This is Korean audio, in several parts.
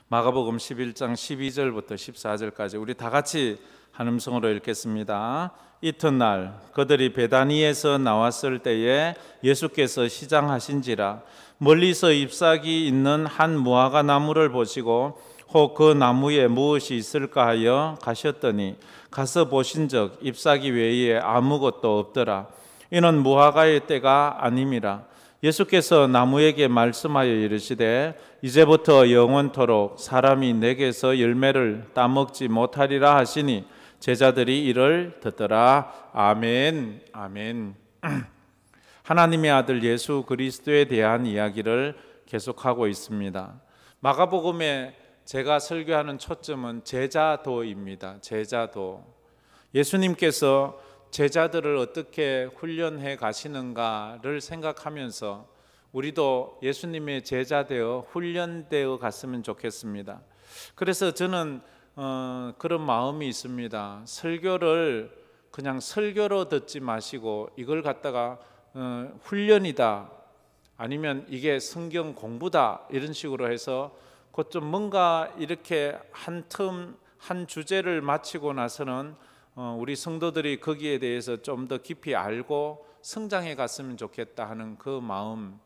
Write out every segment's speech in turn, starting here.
마가복음 11장 12절부터 14절까지 우리 다 같이 한 음성으로 읽겠습니다. 이튿날 그들이 베다니에서 나왔을 때에 예수께서 시장하신지라 멀리서 잎사귀 있는 한 무화과 나무를 보시고 혹 그 나무에 무엇이 있을까 하여 가셨더니 가서 보신즉 잎사귀 외에 아무것도 없더라. 이는 무화과의 때가 아님이라. 예수께서 나무에게 말씀하여 이르시되 이제부터 영원토록 사람이 내게서 열매를 따먹지 못하리라 하시니 제자들이 이를 듣더라. 아멘. 아멘. 하나님의 아들 예수 그리스도에 대한 이야기를 계속하고 있습니다. 마가복음에 제가 설교하는 초점은 제자도입니다. 제자도. 예수님께서 제자들을 어떻게 훈련해 가시는가를 생각하면서 우리도 예수님의 제자 되어 훈련되어 갔으면 좋겠습니다. 그래서 저는 그런 마음이 있습니다. 설교를 그냥 설교로 듣지 마시고 이걸 갖다가 훈련이다 아니면 이게 성경 공부다 이런 식으로 해서 곧 좀 뭔가 이렇게 한 주제를 마치고 나서는 우리 성도들이 거기에 대해서 좀 더 깊이 알고 성장해 갔으면 좋겠다 하는 그 마음.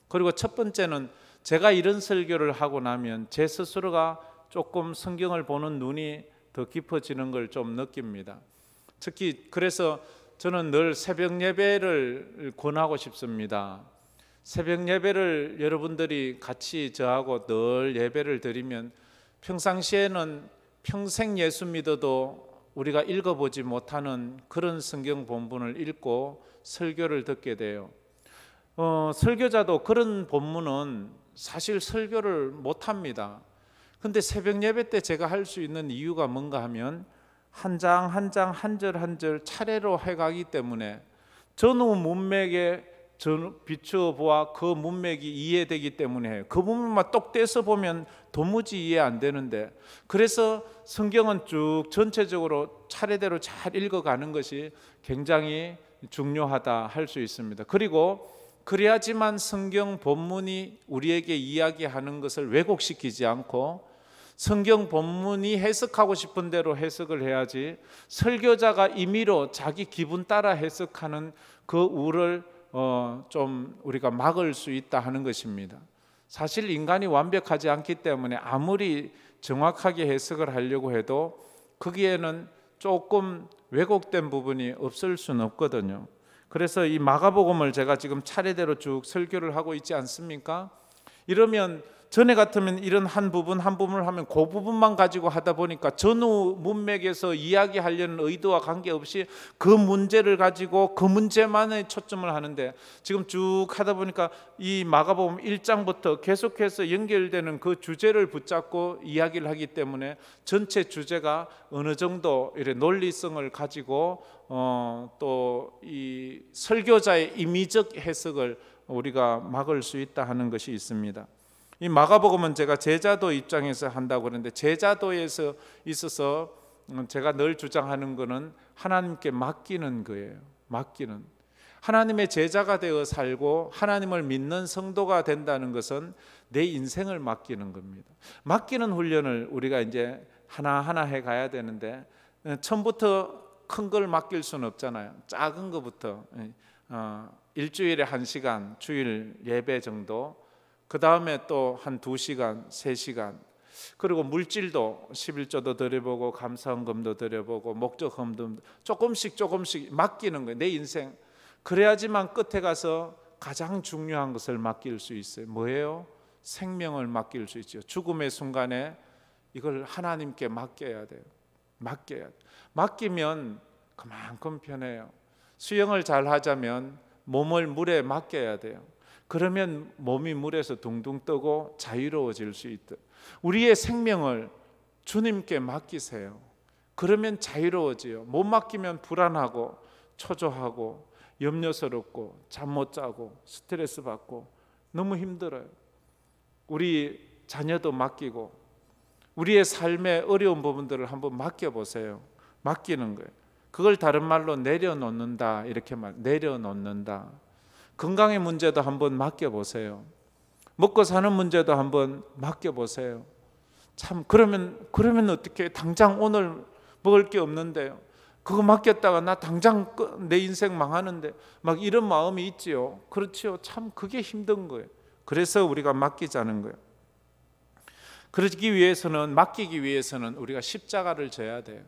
그리고 첫 번째는 제가 이런 설교를 하고 나면 제 스스로가 조금 성경을 보는 눈이 더 깊어지는 걸 좀 느낍니다. 특히 그래서 저는 늘 새벽 예배를 권하고 싶습니다. 새벽 예배를 여러분들이 같이 저하고 늘 예배를 드리면 평상시에는 평생 예수 믿어도 우리가 읽어보지 못하는 그런 성경 본문을 읽고 설교를 듣게 돼요. 설교자도 그런 본문은 사실 설교를 못합니다. 근데 새벽 예배 때 제가 할 수 있는 이유가 뭔가 하면 한 장 한 장 한 절 한 절 차례로 해가기 때문에 전후 문맥에 비추어 보아 그 문맥이 이해되기 때문에 해요. 그 부분만 똑 떼서 보면 도무지 이해 안 되는데, 그래서 성경은 쭉 전체적으로 차례대로 잘 읽어가는 것이 굉장히 중요하다 할 수 있습니다. 그리고 그래야지만 성경 본문이 우리에게 이야기하는 것을 왜곡시키지 않고 성경 본문이 해석하고 싶은 대로 해석을 해야지 설교자가 임의로 자기 기분 따라 해석하는 그 우를 좀 우리가 막을 수 있다 하는 것입니다. 사실 인간이 완벽하지 않기 때문에 아무리 정확하게 해석을 하려고 해도 거기에는 조금 왜곡된 부분이 없을 수는 없거든요. 그래서 이 마가복음을 제가 지금 차례대로 쭉 설교를 하고 있지 않습니까? 이러면 전에 같으면 이런 한 부분을 하면 그 부분만 가지고 하다 보니까 전후 문맥에서 이야기하려는 의도와 관계없이 그 문제를 가지고 그 문제만에 초점을 하는데, 지금 쭉 하다 보니까 이 마가복음 1장부터 계속해서 연결되는 그 주제를 붙잡고 이야기를 하기 때문에 전체 주제가 어느 정도 이런 논리성을 가지고 또 이 설교자의 임의적 해석을 우리가 막을 수 있다 하는 것이 있습니다. 이 마가복음은 제가 제자도 입장에서 한다고 그러는데, 제자도에서 있어서 제가 늘 주장하는 것은 하나님께 맡기는 거예요. 맡기는. 하나님의 제자가 되어 살고 하나님을 믿는 성도가 된다는 것은 내 인생을 맡기는 겁니다. 맡기는 훈련을 우리가 이제 하나하나 해 가야 되는데, 처음부터 큰 걸 맡길 수는 없잖아요. 작은 것부터 일주일에 1시간 주일 예배 정도, 그 다음에 또 한 2시간 3시간, 그리고 물질도 11조도 드려보고 감사헌금도 드려보고 목적헌금도 조금씩 맡기는 거예요. 내 인생. 그래야지만 끝에 가서 가장 중요한 것을 맡길 수 있어요. 뭐예요? 생명을 맡길 수 있죠. 죽음의 순간에 이걸 하나님께 맡겨야 돼요. 맡기면 그만큼 편해요. 수영을 잘 하자면 몸을 물에 맡겨야 돼요. 그러면 몸이 물에서 둥둥 뜨고 자유로워질 수 있다. 우리의 생명을 주님께 맡기세요. 그러면 자유로워져요. 못 맡기면 불안하고 초조하고 염려스럽고 잠 못 자고 스트레스 받고 너무 힘들어요. 우리 자녀도 맡기고 우리의 삶의 어려운 부분들을 한번 맡겨보세요. 맡기는 거예요. 그걸 다른 말로 내려놓는다 이렇게 내려놓는다. 건강의 문제도 한번 맡겨보세요. 먹고 사는 문제도 한번 맡겨보세요. 참 그러면 어떻게 당장 오늘 먹을 게 없는데요. 그거 맡겼다가 나 당장 내 인생 망하는데 막 이런 마음이 있지요. 그렇지요. 참 그게 힘든 거예요. 그래서 우리가 맡기자는 거예요. 맡기기 위해서는 우리가 십자가를 져야 돼요.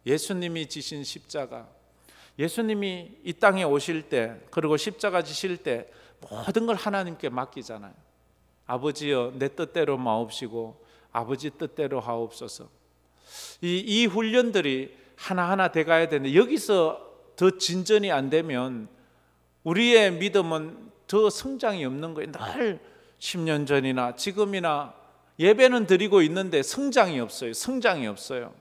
예수님이 지신 십자가. 예수님이 이 땅에 오실 때, 그리고 십자가 지실 때 모든 걸 하나님께 맡기잖아요. 아버지여 내 뜻대로 마옵시고 아버지 뜻대로 하옵소서. 이 훈련들이 하나하나 돼가야 되는데, 여기서 더 진전이 안 되면 우리의 믿음은 더 성장이 없는 거예요. 늘 10년 전이나 지금이나 예배는 드리고 있는데 성장이 없어요. 성장이 없어요.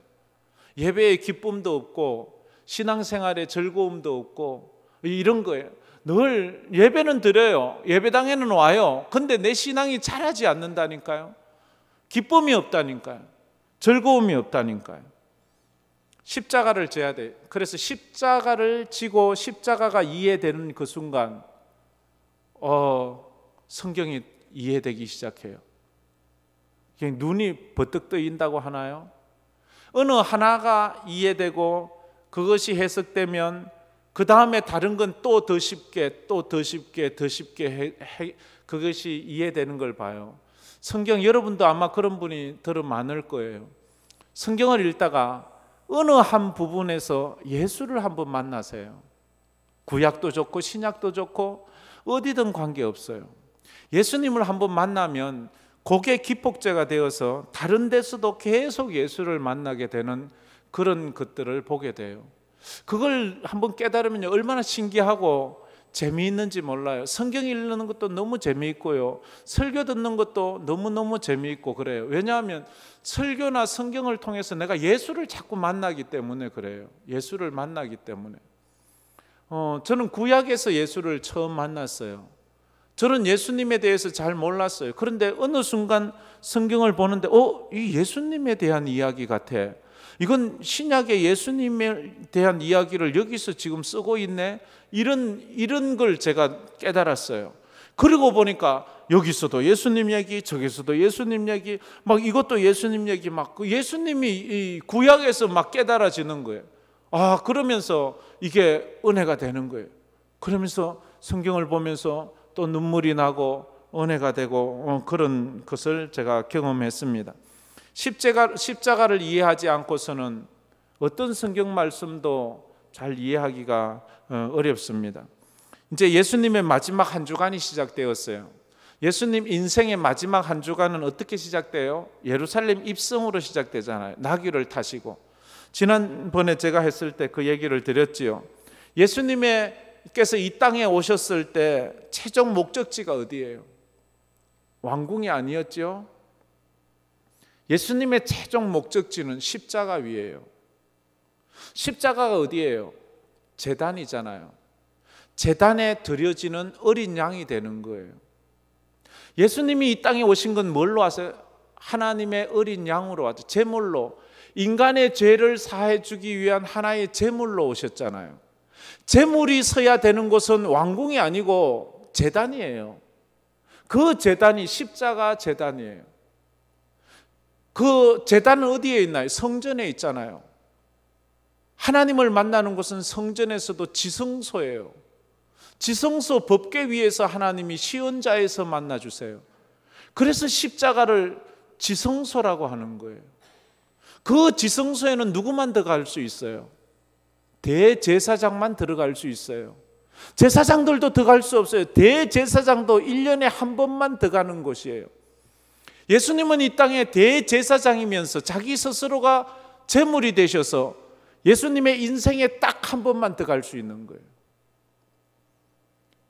예배의 기쁨도 없고 신앙생활의 즐거움도 없고 이런 거예요. 늘 예배는 드려요. 예배당에는 와요. 근데 내 신앙이 자라지 않는다니까요. 기쁨이 없다니까요. 즐거움이 없다니까요. 십자가를 져야 돼. 그래서 십자가를 지고 십자가가 이해되는 그 순간 성경이 이해되기 시작해요. 그냥 눈이 버뜩 뜨인다고 하나요? 어느 하나가 이해되고 그것이 해석되면 그 다음에 다른 건 또 더 쉽게 그것이 이해되는 걸 봐요. 성경, 여러분도 아마 그런 분이 더 많을 거예요. 성경을 읽다가 어느 한 부분에서 예수를 한번 만나세요. 구약도 좋고 신약도 좋고 어디든 관계없어요. 예수님을 한번 만나면 그게 기폭제가 되어서 다른 데서도 계속 예수를 만나게 되는 그런 것들을 보게 돼요. 그걸 한번 깨달으면 얼마나 신기하고 재미있는지 몰라요. 성경 읽는 것도 너무 재미있고요. 설교 듣는 것도 너무너무 재미있고 그래요. 왜냐하면 설교나 성경을 통해서 내가 예수를 자꾸 만나기 때문에 그래요. 예수를 만나기 때문에. 저는 구약에서 예수를 처음 만났어요. 저는 예수님에 대해서 잘 몰랐어요. 그런데 어느 순간 성경을 보는데 이 예수님에 대한 이야기 같아. 이건 신약의 예수님에 대한 이야기를 여기서 지금 쓰고 있네. 이런 걸 제가 깨달았어요. 그리고 보니까 여기서도 예수님 얘기, 저기서도 예수님 얘기, 막 이것도 예수님 얘기, 막 예수님이 이 구약에서 막 깨달아지는 거예요. 그러면서 이게 은혜가 되는 거예요. 그러면서 성경을 보면서 또 눈물이 나고 은혜가 되고 그런 것을 제가 경험했습니다. 십자가를 이해하지 않고서는 어떤 성경 말씀도 잘 이해하기가 어렵습니다. 이제 예수님의 마지막 한 주간이 시작되었어요. 예수님 인생의 마지막 한 주간은 어떻게 시작돼요? 예루살렘 입성으로 시작되잖아요. 나귀를 타시고. 지난번에 제가 했을 때 그 얘기를 드렸지요. 예수님께서 이 땅에 오셨을 때 최종 목적지가 어디예요? 왕궁이 아니었죠? 예수님의 최종 목적지는 십자가 위에요. 십자가가 어디예요? 제단이잖아요. 제단에 드려지는 어린 양이 되는 거예요. 예수님이 이 땅에 오신 건 뭘로 왔어요? 하나님의 어린 양으로 왔죠. 제물로. 인간의 죄를 사해 주기 위한 하나의 제물로 오셨잖아요. 제물이 서야 되는 곳은 왕궁이 아니고 제단이에요. 그 제단이 십자가 제단이에요. 그 제단은 어디에 있나요? 성전에 있잖아요. 하나님을 만나는 곳은 성전에서도 지성소예요. 지성소 법궤 위에서 하나님이 시온자에서 만나주세요. 그래서 십자가를 지성소라고 하는 거예요. 그 지성소에는 누구만 들어갈 수 있어요? 대제사장만 들어갈 수 있어요. 제사장들도 들어갈 수 없어요. 대제사장도 1년에 한 번만 들어가는 곳이에요. 예수님은 이 땅에 대제사장이면서 자기 스스로가 제물이 되셔서 예수님의 인생에 딱 한 번만 들어갈 수 있는 거예요.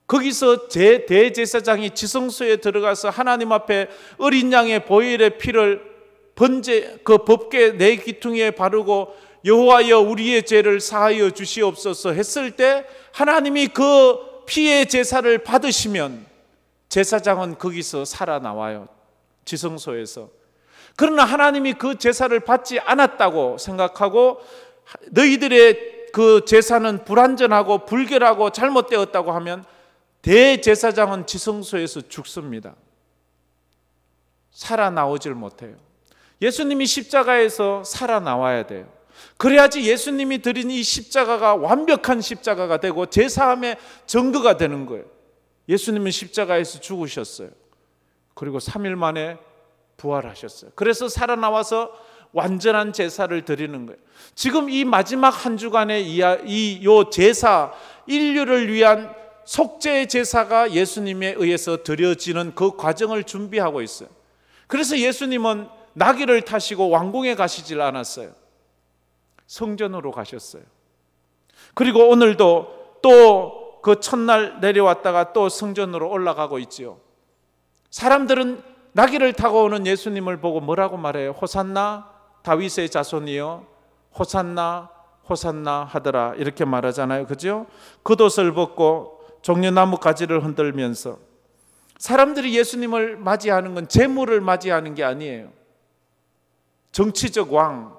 거기서 대제사장이 지성소에 들어가서 하나님 앞에 어린 양의 보혈의 피를 그 법궤 내 귀퉁이에 바르고 여호와여 우리의 죄를 사하여 주시옵소서 했을 때 하나님이 그 피의 제사를 받으시면 제사장은 거기서 살아나와요. 지성소에서. 그러나 하나님이 그 제사를 받지 않았다고 생각하고 너희들의 그 제사는 불완전하고 불결하고 잘못되었다고 하면 대제사장은 지성소에서 죽습니다. 살아나오질 못해요. 예수님이 십자가에서 살아나와야 돼요. 그래야지 예수님이 드린 이 십자가가 완벽한 십자가가 되고 제사함의 증거가 되는 거예요. 예수님은 십자가에서 죽으셨어요. 그리고 3일 만에 부활하셨어요. 그래서 살아나와서 완전한 제사를 드리는 거예요. 지금 이 마지막 한 주간의 요 제사, 인류를 위한 속죄의 제사가 예수님에 의해서 드려지는 그 과정을 준비하고 있어요. 그래서 예수님은 나귀를 타시고 왕궁에 가시질 않았어요. 성전으로 가셨어요. 그리고 오늘도 또 그 첫날 내려왔다가 또 성전으로 올라가고 있지요. 사람들은 나귀를 타고 오는 예수님을 보고 뭐라고 말해요? 호산나 다윗의 자손이여, 호산나 호산나 하더라, 이렇게 말하잖아요. 그죠? 겉옷을 벗고 종려나무 가지를 흔들면서. 사람들이 예수님을 맞이하는 건 재물을 맞이하는 게 아니에요. 정치적 왕,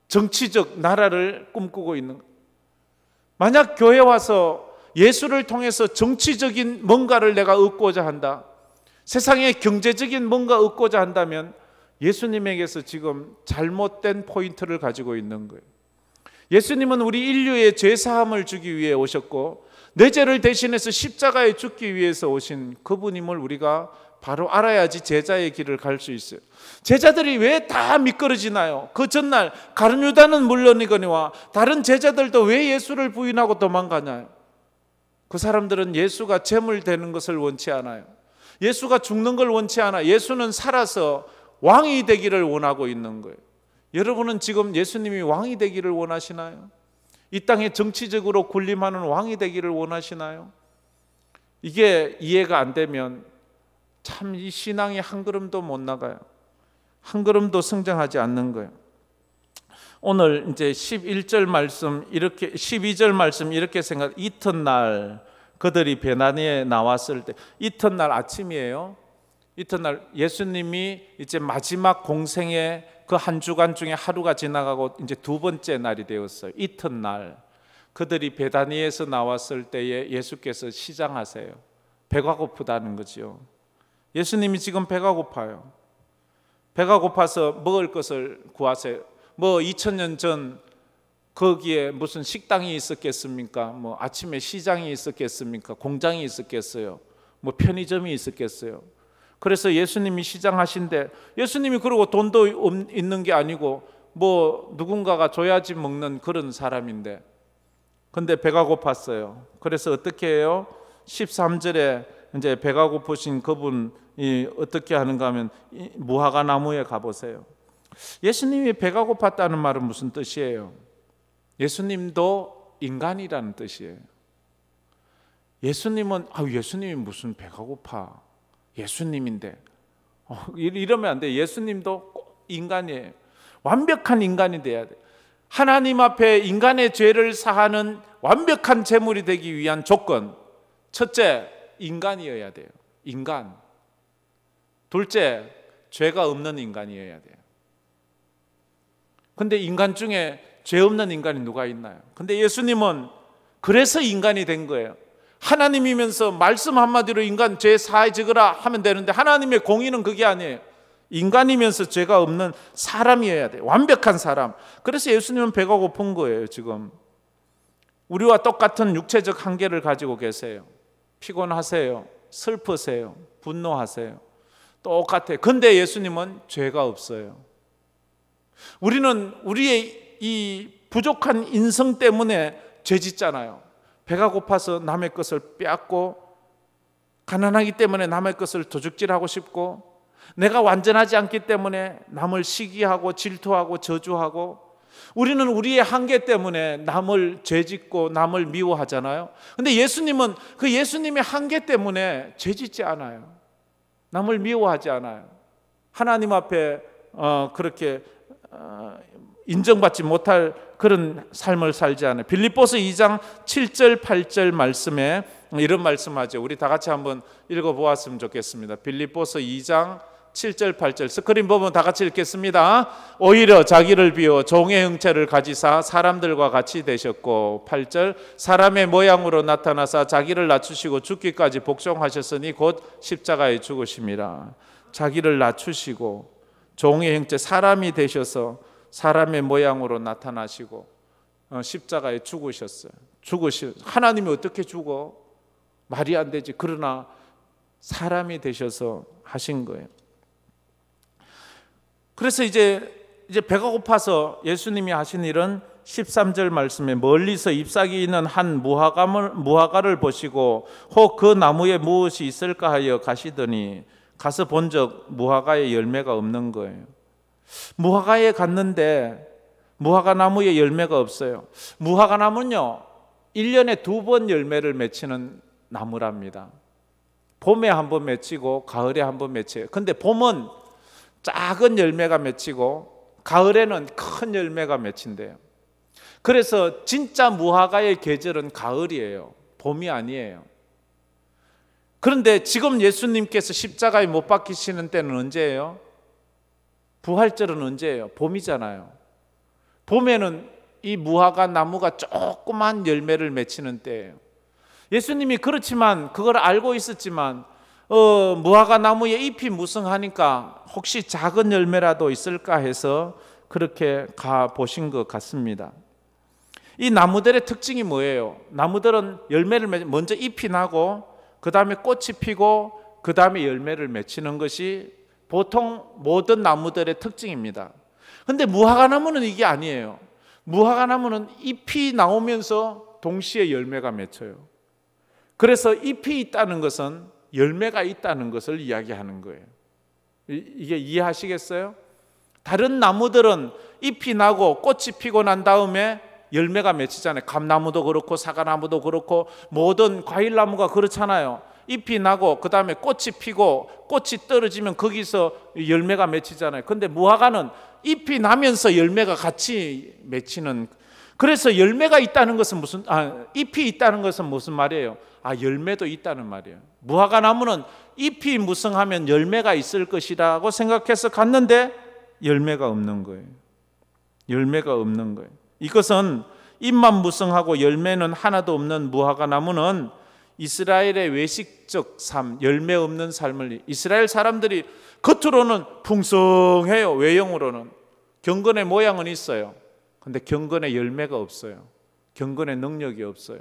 정치적 나라를 꿈꾸고 있는 거예요. 만약 교회 와서 예수를 통해서 정치적인 뭔가를 내가 얻고자 한다, 세상에 경제적인 뭔가 얻고자 한다면 예수님에게서 지금 잘못된 포인트를 가지고 있는 거예요. 예수님은 우리 인류의 죄사함을 주기 위해 오셨고 내 죄를 대신해서 십자가에 죽기 위해서 오신 그분임을 우리가 바로 알아야지 제자의 길을 갈 수 있어요. 제자들이 왜 다 미끄러지나요? 그 전날 가룟 유다는 물론이거니와 다른 제자들도 왜 예수를 부인하고 도망가나요? 그 사람들은 예수가 재물 되는 것을 원치 않아요. 예수가 죽는 걸 원치 않아. 예수는 살아서 왕이 되기를 원하고 있는 거예요. 여러분은 지금 예수님이 왕이 되기를 원하시나요? 이 땅에 정치적으로 군림하는 왕이 되기를 원하시나요? 이게 이해가 안 되면 참 이 신앙이 한 걸음도 못 나가요. 한 걸음도 성장하지 않는 거예요. 오늘 이제 11절 말씀 이렇게 12절 말씀 이렇게 생각. 이튿날 그들이 베나니에 나왔을 때, 이튿날 아침이에요. 이튿날 예수님이 이제 마지막 공생의 그 한 주간 중에 하루가 지나가고 이제 두 번째 날이 되었어요. 이튿날 그들이 베다니에서 나왔을 때에 예수께서 시장하세요. 배가 고프다는 거죠. 예수님이 지금 배가 고파요. 배가 고파서 먹을 것을 구하세요. 뭐 2000년 전 거기에 무슨 식당이 있었겠습니까? 뭐 아침에 시장이 있었겠습니까? 공장이 있었겠어요? 뭐 편의점이 있었겠어요? 그래서 예수님이 시장하신데, 예수님이 그러고 돈도 있는 게 아니고 뭐 누군가가 줘야지 먹는 그런 사람인데, 근데 배가 고팠어요. 그래서 어떻게 해요? 13절에 이제 배가 고프신 그분이 어떻게 하는가 하면 무화과 나무에 가보세요. 예수님이 배가 고팠다는 말은 무슨 뜻이에요? 예수님도 인간이라는 뜻이에요. 예수님은 예수님이 무슨 배가 고파, 예수님인데 이러면 안 돼. 예수님도 꼭 인간이에요. 완벽한 인간이 돼야 돼. 하나님 앞에 인간의 죄를 사하는 완벽한 제물이 되기 위한 조건, 첫째, 인간이어야 돼요. 인간. 둘째, 죄가 없는 인간이어야 돼요. 근데 인간 중에 죄 없는 인간이 누가 있나요? 근데 예수님은 그래서 인간이 된 거예요. 하나님이면서 말씀 한마디로 인간 죄 사해 적으라 하면 되는데, 하나님의 공의는 그게 아니에요. 인간이면서 죄가 없는 사람이어야 돼요. 완벽한 사람. 그래서 예수님은 배가 고픈 거예요. 지금 우리와 똑같은 육체적 한계를 가지고 계세요. 피곤하세요. 슬프세요. 분노하세요. 똑같아요. 근데 예수님은 죄가 없어요. 우리는 우리의 이 부족한 인성 때문에 죄 짓잖아요. 배가 고파서 남의 것을 빼앗고, 가난하기 때문에 남의 것을 도둑질하고 싶고, 내가 완전하지 않기 때문에 남을 시기하고 질투하고 저주하고, 우리는 우리의 한계 때문에 남을 죄짓고 남을 미워하잖아요. 근데 예수님은 그 예수님의 한계 때문에 죄짓지 않아요. 남을 미워하지 않아요. 하나님 앞에 그렇게 인정받지 못할 그런 삶을 살지 않아요. 빌립보서 2장 7절 8절 말씀에 이런 말씀하죠. 우리 다 같이 한번 읽어보았으면 좋겠습니다. 빌립보서 2장 7절 8절 스크린 보면 다 같이 읽겠습니다. 오히려 자기를 비워 종의 형체를 가지사 사람들과 같이 되셨고, 8절 사람의 모양으로 나타나사 자기를 낮추시고 죽기까지 복종하셨으니 곧 십자가에 죽으심이라. 자기를 낮추시고 종의 형체 사람이 되셔서 사람의 모양으로 나타나시고 십자가에 죽으셨어요. 하나님이 어떻게 죽어? 말이 안 되지. 그러나 사람이 되셔서 하신 거예요. 그래서 이제 배가 고파서 예수님이 하신 일은 13절 말씀에 멀리서 잎사귀 있는 한 무화과를 보시고 혹 그 나무에 무엇이 있을까 하여 가시더니 가서 본적 무화과에 열매가 없는 거예요. 무화과에 갔는데 무화과 나무에 열매가 없어요. 무화과 나무는요 1년에 2번 열매를 맺히는 나무랍니다. 봄에 한 번 맺히고 가을에 한 번 맺혀요. 근데 봄은 작은 열매가 맺히고 가을에는 큰 열매가 맺힌대요. 그래서 진짜 무화과의 계절은 가을이에요. 봄이 아니에요. 그런데 지금 예수님께서 십자가에 못 박히시는 때는 언제예요? 부활절은 언제예요? 봄이잖아요. 봄에는 이 무화과 나무가 조그만 열매를 맺히는 때예요. 예수님이 그렇지만 그걸 알고 있었지만 무화과 나무에 잎이 무성하니까 혹시 작은 열매라도 있을까 해서 그렇게 가 보신 것 같습니다. 이 나무들의 특징이 뭐예요? 나무들은 열매를 먼저 잎이 나고 그 다음에 꽃이 피고 그 다음에 열매를 맺히는 것이 보통 모든 나무들의 특징입니다. 그런데 무화과 나무는 이게 아니에요. 무화과 나무는 잎이 나오면서 동시에 열매가 맺혀요. 그래서 잎이 있다는 것은 열매가 있다는 것을 이야기하는 거예요. 이게 이해하시겠어요? 다른 나무들은 잎이 나고 꽃이 피고 난 다음에 열매가 맺히잖아요. 감나무도 그렇고 사과나무도 그렇고 모든 과일나무가 그렇잖아요. 잎이 나고 그 다음에 꽃이 피고 꽃이 떨어지면 거기서 열매가 맺히잖아요. 그런데 무화과는 잎이 나면서 열매가 같이 맺히는. 그래서 열매가 있다는 것은 잎이 있다는 것은 무슨 말이에요? 열매도 있다는 말이에요. 무화과 나무는 잎이 무성하면 열매가 있을 것이라고 생각해서 갔는데 열매가 없는 거예요. 열매가 없는 거예요. 이것은 잎만 무성하고 열매는 하나도 없는 무화과 나무는 이스라엘의 외식적 삶, 열매 없는 삶을, 이스라엘 사람들이 겉으로는 풍성해요. 외형으로는 경건의 모양은 있어요. 근데 경건의 열매가 없어요. 경건의 능력이 없어요.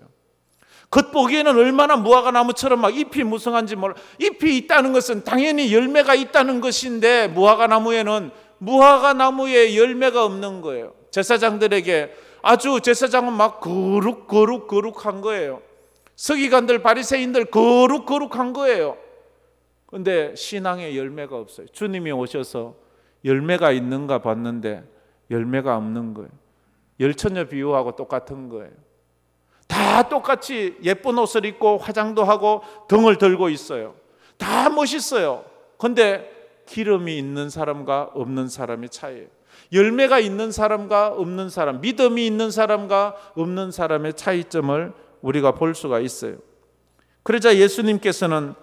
겉보기에는 얼마나 무화과 나무처럼 막 잎이 무성한지 몰라. 잎이 있다는 것은 당연히 열매가 있다는 것인데 무화과 나무에는 무화과 나무에 열매가 없는 거예요. 제사장들에게 아주 제사장은 막 거룩한 거예요. 서기관들 바리새인들 거룩한 거예요. 그런데 신앙에 열매가 없어요. 주님이 오셔서 열매가 있는가 봤는데 열매가 없는 거예요. 열처녀 비유하고 똑같은 거예요. 다 똑같이 예쁜 옷을 입고 화장도 하고 등을 들고 있어요. 다 멋있어요. 그런데 기름이 있는 사람과 없는 사람의 차이예요. 열매가 있는 사람과 없는 사람, 믿음이 있는 사람과 없는 사람의 차이점을 우리가 볼 수가 있어요. 그러자 예수님께서는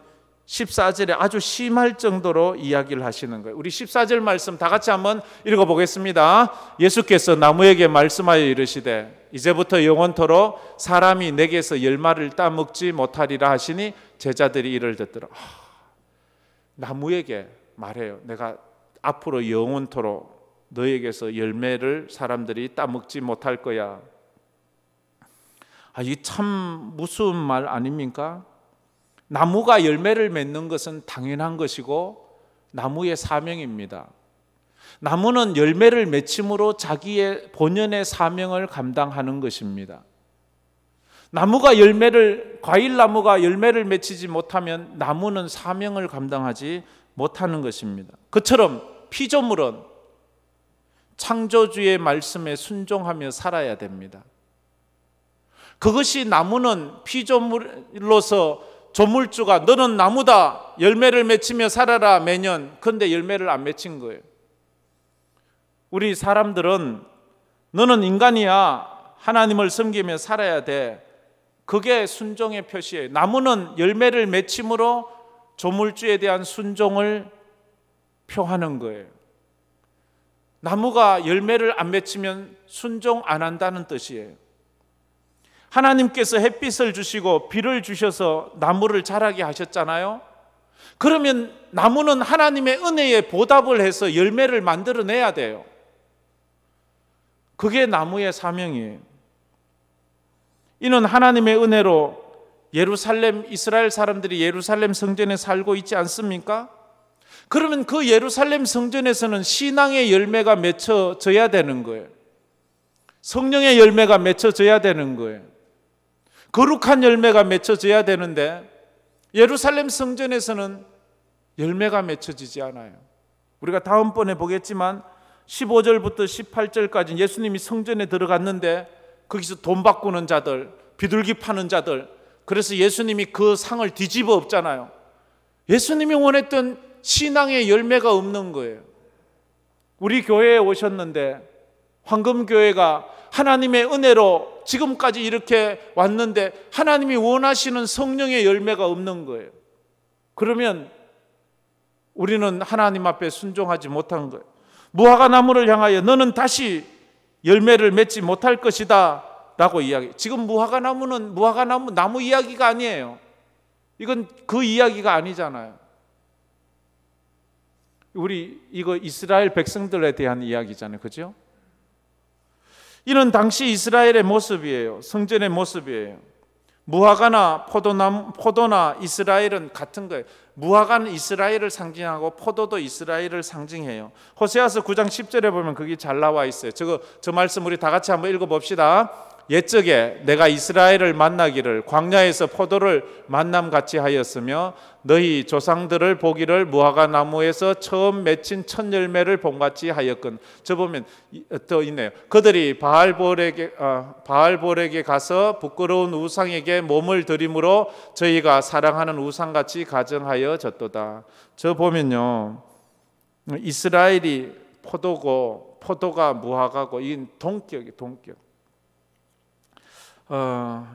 14절에 아주 심할 정도로 이야기를 하시는 거예요. 우리 14절 말씀 다 같이 한번 읽어보겠습니다. 예수께서 나무에게 말씀하여 이르시되 이제부터 영원토록 사람이 내게서 열매를 따먹지 못하리라 하시니 제자들이 이를 듣더라. 나무에게 말해요. 내가 앞으로 영원토록 너에게서 열매를 사람들이 따먹지 못할 거야. 이게 참 무서운 말 아닙니까? 나무가 열매를 맺는 것은 당연한 것이고 나무의 사명입니다. 나무는 열매를 맺힘으로 자기의 본연의 사명을 감당하는 것입니다. 과일나무가 열매를 맺히지 못하면 나무는 사명을 감당하지 못하는 것입니다. 그처럼 피조물은 창조주의 말씀에 순종하며 살아야 됩니다. 그것이 나무는 피조물로서 조물주가 너는 나무다 열매를 맺히며 살아라 매년. 그런데 열매를 안 맺힌 거예요. 우리 사람들은 너는 인간이야 하나님을 섬기며 살아야 돼. 그게 순종의 표시예요. 나무는 열매를 맺힘으로 조물주에 대한 순종을 표하는 거예요. 나무가 열매를 안 맺히면 순종 안 한다는 뜻이에요. 하나님께서 햇빛을 주시고 비를 주셔서 나무를 자라게 하셨잖아요. 그러면 나무는 하나님의 은혜에 보답을 해서 열매를 만들어내야 돼요. 그게 나무의 사명이에요. 이는 하나님의 은혜로 이스라엘 사람들이 예루살렘 성전에 살고 있지 않습니까? 그러면 그 예루살렘 성전에서는 신앙의 열매가 맺혀져야 되는 거예요. 성령의 열매가 맺혀져야 되는 거예요. 거룩한 열매가 맺혀져야 되는데 예루살렘 성전에서는 열매가 맺혀지지 않아요. 우리가 다음번에 보겠지만 15절부터 18절까지 예수님이 성전에 들어갔는데 거기서 돈 바꾸는 자들, 비둘기 파는 자들, 그래서 예수님이 그 상을 뒤집어 엎잖아요. 예수님이 원했던 신앙의 열매가 없는 거예요. 우리 교회에 오셨는데, 황금교회가 하나님의 은혜로 지금까지 이렇게 왔는데 하나님이 원하시는 성령의 열매가 없는 거예요. 그러면 우리는 하나님 앞에 순종하지 못한 거예요. 무화과 나무를 향하여 너는 다시 열매를 맺지 못할 것이다 라고 이야기. 지금 무화과 나무는 나무 이야기가 아니에요. 이건 그 이야기가 아니잖아요. 우리 이거 이스라엘 백성들에 대한 이야기잖아요. 그죠? 이는 당시 이스라엘의 모습이에요. 성전의 모습이에요. 무화과나 포도나 이스라엘은 같은 거예요. 무화과는 이스라엘을 상징하고 포도도 이스라엘을 상징해요. 호세아서 9장 10절에 보면 그게 잘 나와 있어요. 저 말씀 우리 다 같이 한번 읽어봅시다. 옛적에 내가 이스라엘을 만나기를 광야에서 포도를 만남같이 하였으며 너희 조상들을 보기를 무화과 나무에서 처음 맺힌 첫 열매를 본같이 하였건. 저 보면 또 있네요. 그들이 바알볼에게 가서 부끄러운 우상에게 몸을 드림으로 저희가 사랑하는 우상같이 가정하여졌도다. 저 보면요, 이스라엘이 포도고 포도가 무화과고 이 동격이 동격.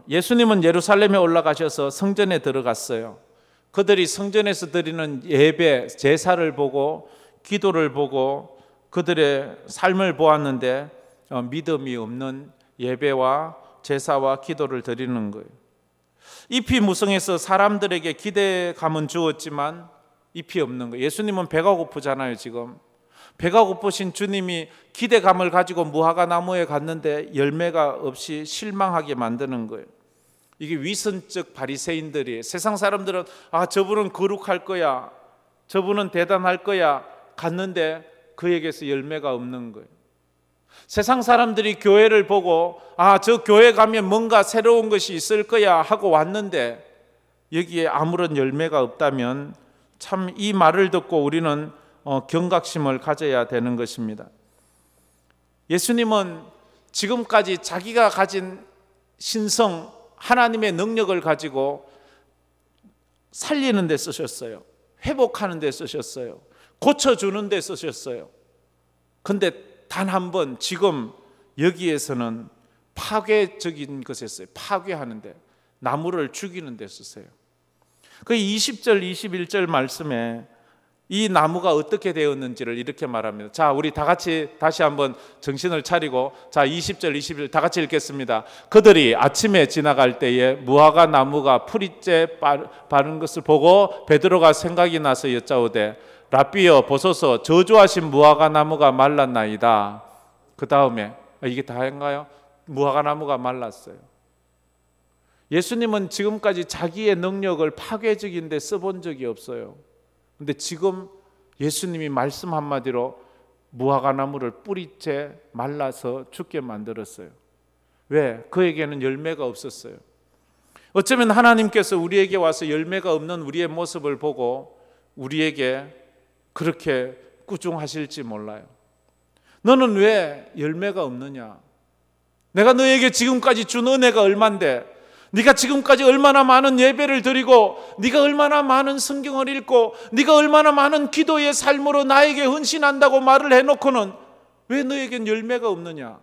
예수님은 예루살렘에 올라가셔서 성전에 들어갔어요. 그들이 성전에서 드리는 예배, 제사를 보고 기도를 보고 그들의 삶을 보았는데 믿음이 없는 예배와 제사와 기도를 드리는 거예요. 잎이 무성해서 사람들에게 기대감은 주었지만 잎이 없는 거예요. 예수님은 배가 고프잖아요. 지금 배가 고프신 주님이 기대감을 가지고 무화과 나무에 갔는데 열매가 없이 실망하게 만드는 거예요. 이게 위선적 바리새인들이, 세상 사람들은 저분은 거룩할 거야, 저분은 대단할 거야 갔는데 그에게서 열매가 없는 거예요. 세상 사람들이 교회를 보고 저 교회 가면 뭔가 새로운 것이 있을 거야 하고 왔는데 여기에 아무런 열매가 없다면 참 이 말을 듣고 우리는 경각심을 가져야 되는 것입니다. 예수님은 지금까지 자기가 가진 신성, 하나님의 능력을 가지고 살리는 데 쓰셨어요. 회복하는 데 쓰셨어요. 고쳐주는 데 쓰셨어요. 근데 단 한 번 지금 여기에서는 파괴적인 것에 써요. 파괴하는데, 나무를 죽이는 데 쓰세요. 그 20절 21절 말씀에 이 나무가 어떻게 되었는지를 이렇게 말합니다. 자, 우리 다 같이 다시 한번 정신을 차리고 20절 21절 다 같이 읽겠습니다. 그들이 아침에 지나갈 때에 무화과 나무가 풀잎째 바른 것을 보고 베드로가 생각이 나서 여짜오되 랍비여 보소서 저주하신 무화과 나무가 말랐나이다. 그 다음에 이게 다인가요? 무화과 나무가 말랐어요. 예수님은 지금까지 자기의 능력을 파괴적인 데 써본 적이 없어요. 근데 지금 예수님이 말씀 한마디로 무화과 나무를 뿌리채 말라서 죽게 만들었어요. 왜? 그에게는 열매가 없었어요. 어쩌면 하나님께서 우리에게 와서 열매가 없는 우리의 모습을 보고 우리에게 그렇게 꾸중하실지 몰라요. 너는 왜 열매가 없느냐? 내가 너에게 지금까지 준 은혜가 얼만데, 네가 지금까지 얼마나 많은 예배를 드리고 네가 얼마나 많은 성경을 읽고 네가 얼마나 많은 기도의 삶으로 나에게 헌신한다고 말을 해놓고는 왜 너에겐 열매가 없느냐?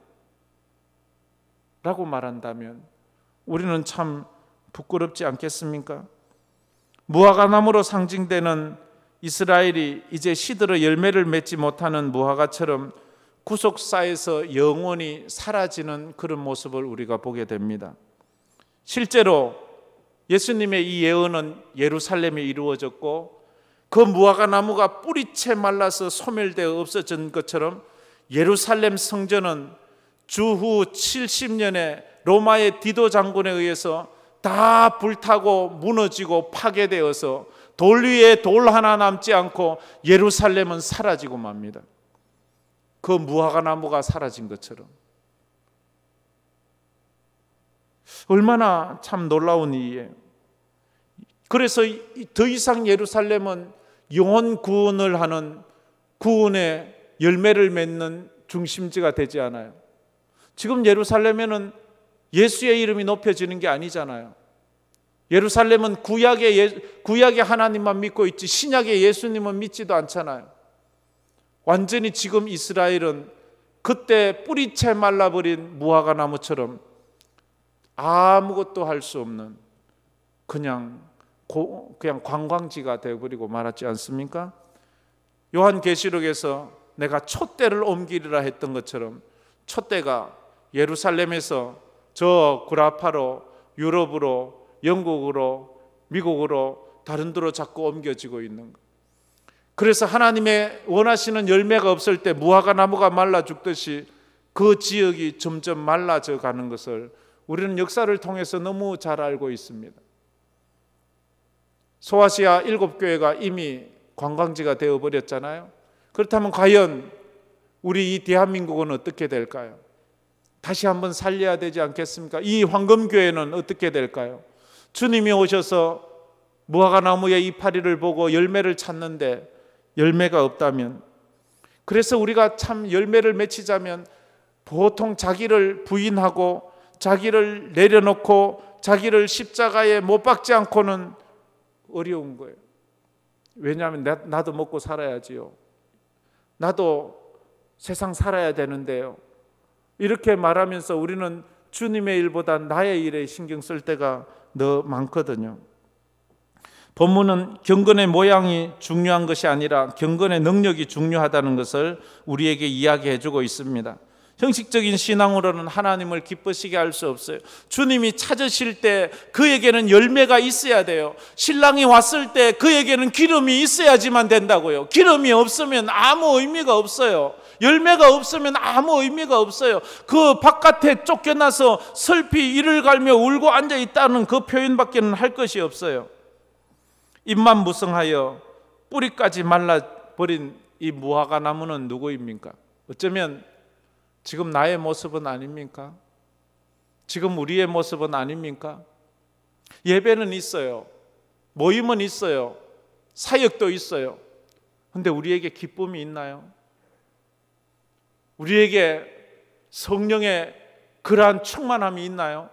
라고 말한다면 우리는 참 부끄럽지 않겠습니까? 무화과 나무로 상징되는 이스라엘이 이제 시들어 열매를 맺지 못하는 무화과처럼 구속사에서 영원히 사라지는 그런 모습을 우리가 보게 됩니다. 실제로 예수님의 이 예언은 예루살렘에 이루어졌고 그 무화과 나무가 뿌리채 말라서 소멸되어 없어진 것처럼 예루살렘 성전은 주후 70년에 로마의 디도 장군에 의해서 다 불타고 무너지고 파괴되어서 돌 위에 돌 하나 남지 않고 예루살렘은 사라지고 맙니다. 그 무화과 나무가 사라진 것처럼. 얼마나 참 놀라운 일이에요. 그래서 더 이상 예루살렘은 영혼 구원을 하는 구원의 열매를 맺는 중심지가 되지 않아요. 지금 예루살렘에는 예수의 이름이 높여지는 게 아니잖아요. 예루살렘은 구약의 하나님만 믿고 있지 신약의 예수님은 믿지도 않잖아요. 완전히 지금 이스라엘은 그때 뿌리채 말라버린 무화과 나무처럼 아무것도 할 수 없는 그냥 관광지가 되어버리고 말았지 않습니까? 요한계시록에서 내가 촛대를 옮기리라 했던 것처럼 촛대가 예루살렘에서 저 구라파로 유럽으로 영국으로 미국으로 다른 데로 자꾸 옮겨지고 있는 것. 그래서 하나님의 원하시는 열매가 없을 때 무화과 나무가 말라 죽듯이 그 지역이 점점 말라져 가는 것을 우리는 역사를 통해서 너무 잘 알고 있습니다. 소아시아 7교회가 이미 관광지가 되어버렸잖아요. 그렇다면 과연 우리 이 대한민국은 어떻게 될까요? 다시 한번 살려야 되지 않겠습니까? 이 황금교회는 어떻게 될까요? 주님이 오셔서 무화과 나무의 이파리를 보고 열매를 찾는데 열매가 없다면, 그래서 우리가 참 열매를 맺히자면 보통 자기를 부인하고 자기를 내려놓고 자기를 십자가에 못 박지 않고는 어려운 거예요. 왜냐하면 나도 먹고 살아야지요. 나도 세상 살아야 되는데요. 이렇게 말하면서 우리는 주님의 일보다 나의 일에 신경 쓸 때가 더 많거든요. 본문은 경건의 모양이 중요한 것이 아니라 경건의 능력이 중요하다는 것을 우리에게 이야기해 주고 있습니다. 형식적인 신앙으로는 하나님을 기쁘시게 할 수 없어요. 주님이 찾으실 때 그에게는 열매가 있어야 돼요. 신랑이 왔을 때 그에게는 기름이 있어야지만 된다고요. 기름이 없으면 아무 의미가 없어요. 열매가 없으면 아무 의미가 없어요. 그 바깥에 쫓겨나서 슬피 이를 갈며 울고 앉아 있다는 그 표현밖에는 할 것이 없어요. 잎만 무성하여 뿌리까지 말라버린 이 무화과 나무는 누구입니까? 어쩌면 지금 나의 모습은 아닙니까? 지금 우리의 모습은 아닙니까? 예배는 있어요. 모임은 있어요. 사역도 있어요. 그런데 우리에게 기쁨이 있나요? 우리에게 성령의 그러한 충만함이 있나요?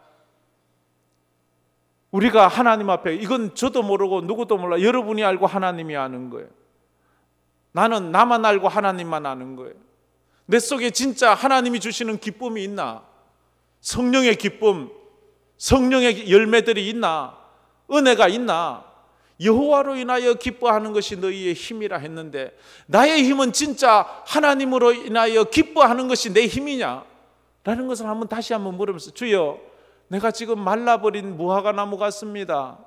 우리가 하나님 앞에, 이건 저도 모르고 누구도 몰라, 여러분이 알고 하나님이 아는 거예요. 나는 나만 알고 하나님만 아는 거예요. 내 속에 진짜 하나님이 주시는 기쁨이 있나? 성령의 기쁨, 성령의 열매들이 있나? 은혜가 있나? 여호와로 인하여 기뻐하는 것이 너희의 힘이라 했는데 나의 힘은 진짜 하나님으로 인하여 기뻐하는 것이 내 힘이냐? 라는 것을 다시 한번 물으면서, 주여, 내가 지금 말라버린 무화과 나무 같습니다.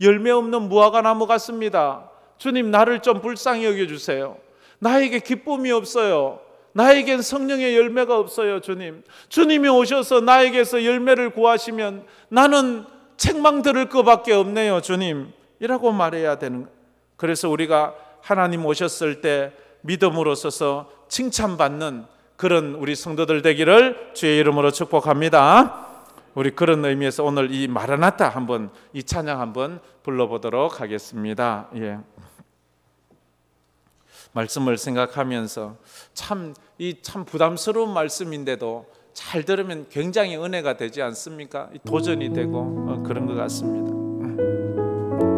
열매 없는 무화과 나무 같습니다. 주님, 나를 좀 불쌍히 여겨주세요. 나에게 기쁨이 없어요. 나에겐 성령의 열매가 없어요. 주님, 주님이 오셔서 나에게서 열매를 구하시면 나는 책망 들을 것밖에 없네요. 주님, 이라고 말해야 되는 거예요. 그래서 우리가 하나님 오셨을 때 믿음으로 서서 칭찬받는 그런 우리 성도들 되기를 주의 이름으로 축복합니다. 우리 그런 의미에서 오늘 이 마라나타 한번, 이 찬양 한번 불러보도록 하겠습니다. 예. 말씀을 생각하면서 참 부담스러운 말씀인데도 잘 들으면 굉장히 은혜가 되지 않습니까? 도전이 되고 그런 것 같습니다.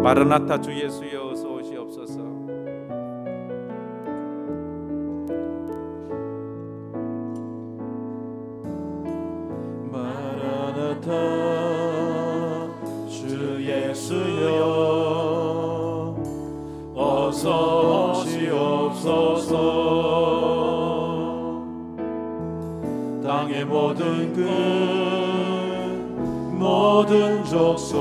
마라나타, 주 예수여 어서 오시옵소서. 마라나타, 주 예수여 어서 오시옵소서. 땅의 모든 끝, 모든 족속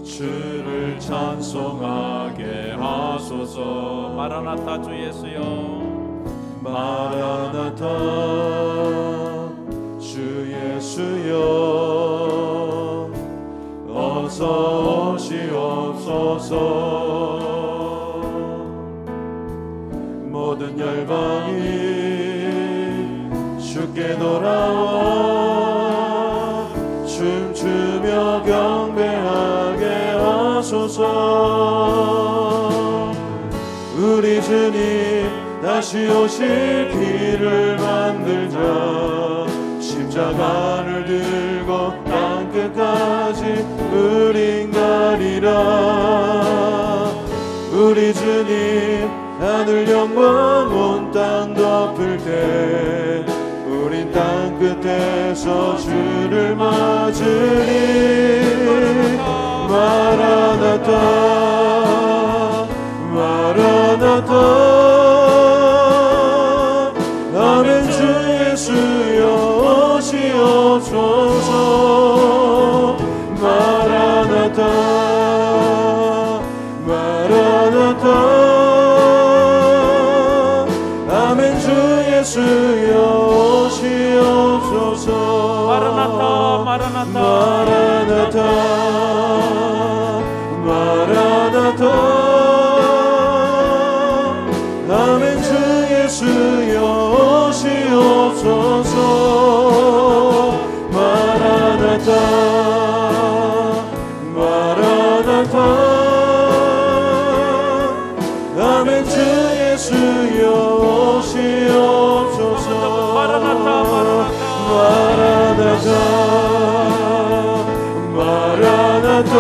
주를 찬송하게 하소서. 마라나타 주 예수여, 마라나타 주 예수여, 어서 오시옵소서. 모든 열방이 주께 돌아와 춤추며 경배하게 하소서. 우리 주님 다시 오실 길을 만들자. 십자가를 들고 땅끝까지 우린 가리라. 우리 주님 하늘 영광 온 땅 덮을 때 우린 땅끝에서 주를 맞으리. 마라나타 마라나타. 아멘. 주 예수여 오시옵소서. 마라나타 마라나타. 아멘. 주 예수여 오시옵소서. 마라나타 마라나타 마라나타 마라나타. 아멘. 주 예수여 오시옵소서. 마라나타 마라나타. 아멘. 주 예수여 오시옵소서. 마라나타 마라나타 마라나타.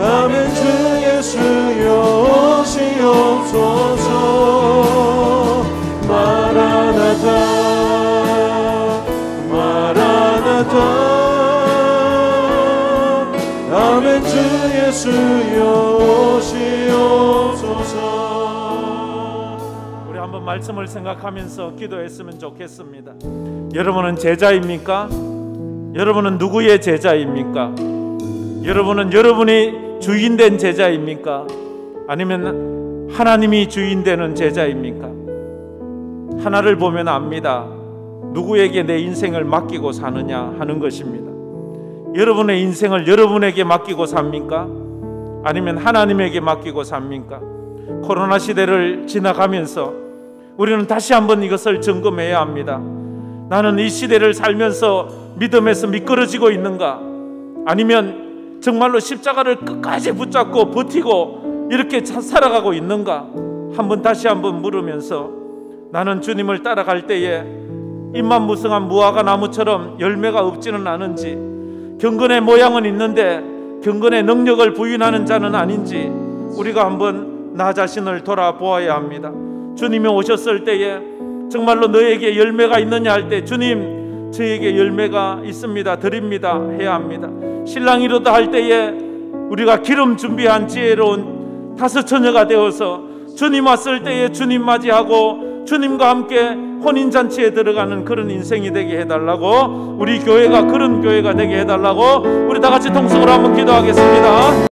아멘. 주 예수여 오시옵소서. 마라나타 마라나타. 아멘. 주 예수여 오시옵소서. 우리 한번 말씀을 생각하면서 기도했으면 좋겠습니다. 여러분은 제자입니까? 여러분은 누구의 제자입니까? 여러분은 여러분이 주인된 제자입니까? 아니면 하나님이 주인되는 제자입니까? 하나를 보면 압니다. 누구에게 내 인생을 맡기고 사느냐 하는 것입니다. 여러분의 인생을 여러분에게 맡기고 삽니까? 아니면 하나님에게 맡기고 삽니까? 코로나 시대를 지나가면서 우리는 다시 한번 이것을 점검해야 합니다. 나는 이 시대를 살면서 믿음에서 미끄러지고 있는가? 아니면 정말로 십자가를 끝까지 붙잡고 버티고 이렇게 살아가고 있는가? 다시 한번 물으면서 나는 주님을 따라갈 때에 잎만 무성한 무화과 나무처럼 열매가 없지는 않은지, 경건의 모양은 있는데 경건의 능력을 부인하는 자는 아닌지 우리가 한번 나 자신을 돌아보아야 합니다. 주님이 오셨을 때에 정말로 너에게 열매가 있느냐 할 때 주님 저에게 열매가 있습니다 드립니다 해야 합니다. 신랑이로다 할 때에 우리가 기름 준비한 지혜로운 다섯 처녀가 되어서 주님 왔을 때에 주님 맞이하고 주님과 함께 혼인잔치에 들어가는 그런 인생이 되게 해달라고, 우리 교회가 그런 교회가 되게 해달라고 우리 다 같이 통성으로 한번 기도하겠습니다.